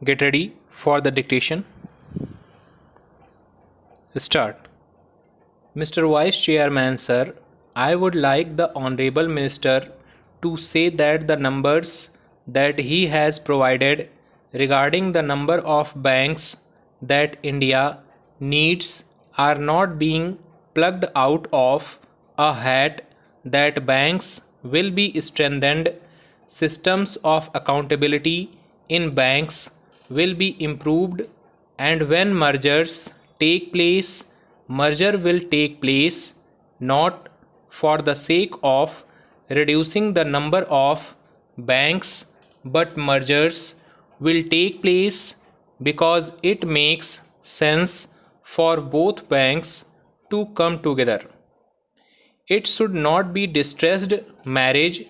Get ready for the dictation. Start. Mr. Vice Chairman, sir, I would like the Honorable Minister to say that the numbers that he has provided regarding the number of banks that India needs are not being plucked out of a hat, that banks will be strengthened, systems of accountability in banks will be improved, and when mergers take place, merger will take place not for the sake of reducing the number of banks, but mergers will take place because it makes sense for both banks to come together. It should not be distressed marriage,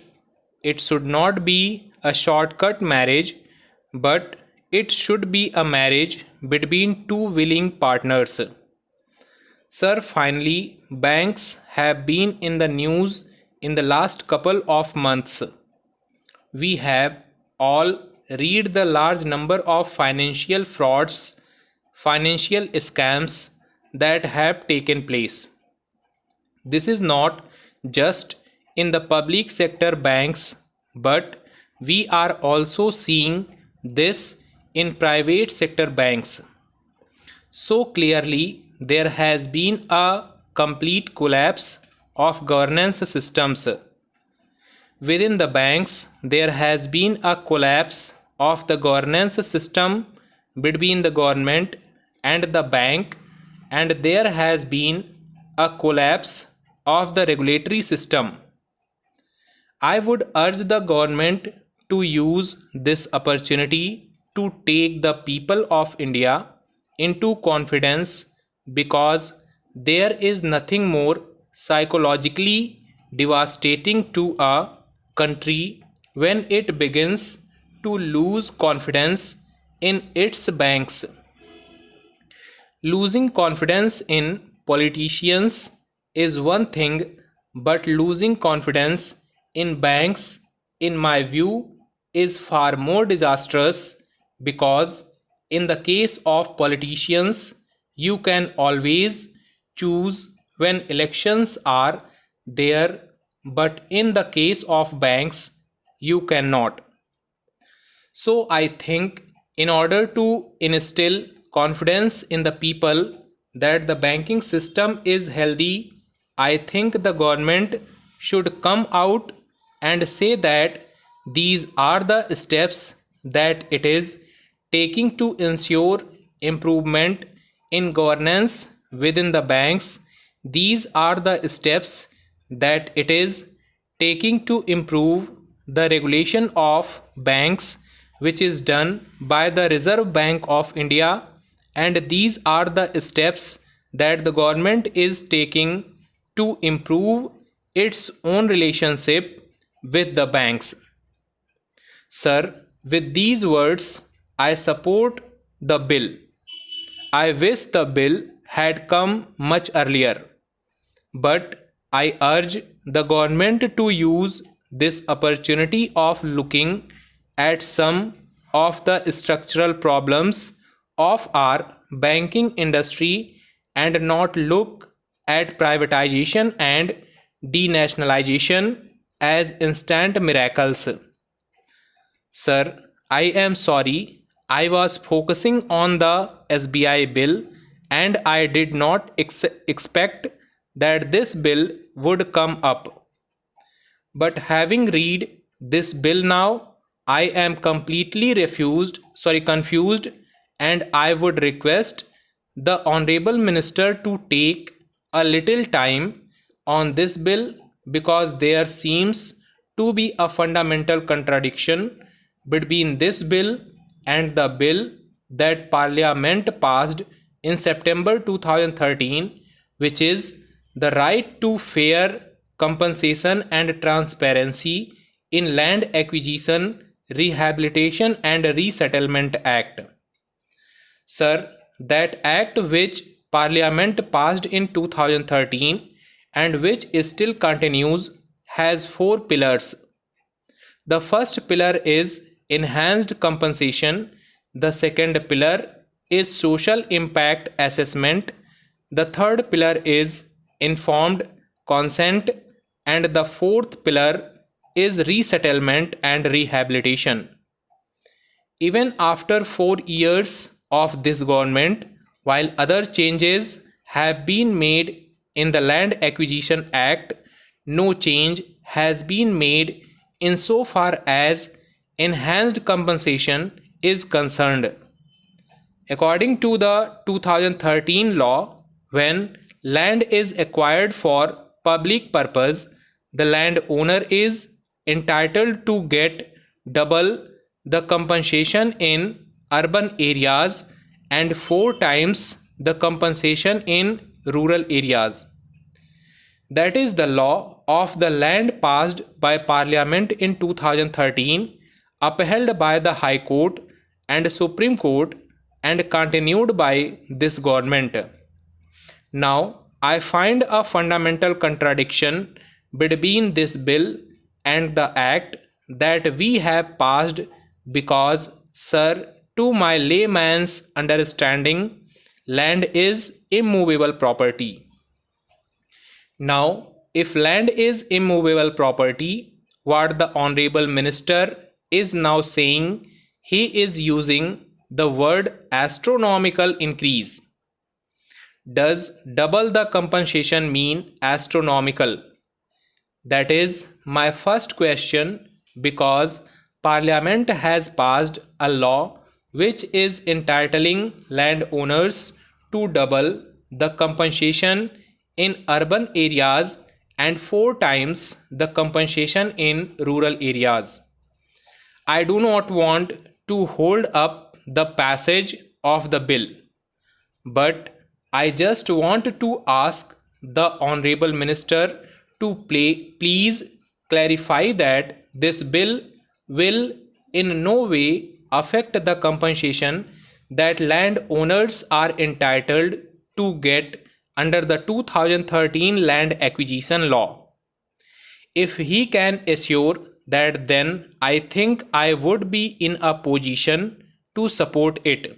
it should not be a shortcut marriage, but it should be a marriage between two willing partners. Sir, finally, banks have been in the news in the last couple of months. We have all read the large number of financial frauds, financial scams that have taken place. This is not just in the public sector banks, but we are also seeing this in private sector banks. So clearly, there has been a complete collapse of governance systems. Within the banks, there has been a collapse of the governance system between the government and the bank, and there has been a collapse of the regulatory system. I would urge the government to use this opportunity to take the people of India into confidence, because there is nothing more psychologically devastating to a country when it begins to lose confidence in its banks. Losing confidence in politicians is one thing, but losing confidence in banks, in my view, is far more disastrous, because in the case of politicians, you can always choose when elections are there, but in the case of banks, you cannot. So I think in order to instill confidence in the people that the banking system is healthy, I think the government should come out and say that these are the steps that it is taking to ensure improvement in governance within the banks. These are the steps that it is taking to improve the regulation of banks, which is done by the Reserve Bank of India, and these are the steps that the government is taking to improve its own relationship with the banks. Sir, with these words, I support the bill. I wish the bill had come much earlier, but I urge the government to use this opportunity of looking at some of the structural problems of our banking industry and not look at privatization and denationalization as instant miracles. Sir, I am sorry, I was focusing on the SBI bill and I did not expect that this bill would come up. But having read this bill now, I am completely confused, and I would request the Honorable Minister to take a little time on this bill, because there seems to be a fundamental contradiction between this bill and the bill that Parliament passed in September 2013, which is the right to fair compensation and transparency in land acquisition, rehabilitation and resettlement act. Sir, that act which Parliament passed in 2013 and which still continues has 4 pillars. The first pillar is enhanced compensation. The second pillar is social impact assessment. The third pillar is informed consent. And the fourth pillar is resettlement and rehabilitation. Even after 4 years of this government, while other changes have been made in the Land Acquisition Act, no change has been made insofar as enhanced compensation is concerned. According to the 2013 law, when land is acquired for public purpose, the landowner is entitled to get double the compensation in urban areas and 4 times the compensation in rural areas. That is the law of the land passed by Parliament in 2013, upheld by the High Court and Supreme Court, and continued by this government. Now, I find a fundamental contradiction between this bill and the act that we have passed because, sir, to my layman's understanding, land is immovable property. Now, if land is immovable property, what the Honorable Minister is now saying, he is using the word astronomical increase. Does double the compensation mean astronomical? That is my first question, because Parliament has passed a law which is entitling landowners to double the compensation in urban areas and 4 times the compensation in rural areas. I do not want to hold up the passage of the bill, but I just want to ask the Honorable Minister to please clarify that this bill will in no way affect the compensation that landowners are entitled to get under the 2013 Land Acquisition Law. If he can assure that, then I think I would be in a position to support it.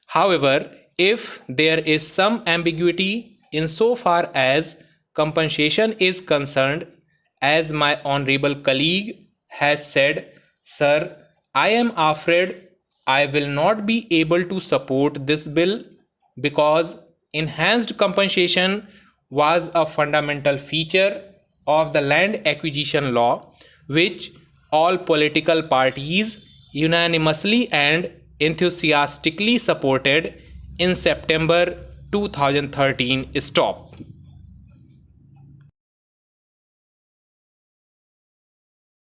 However, if there is some ambiguity insofar as compensation is concerned, as my honorable colleague has said, sir, I am afraid I will not be able to support this bill because enhanced compensation was a fundamental feature of the land acquisition law, which all political parties unanimously and enthusiastically supported in September 2013. Stop.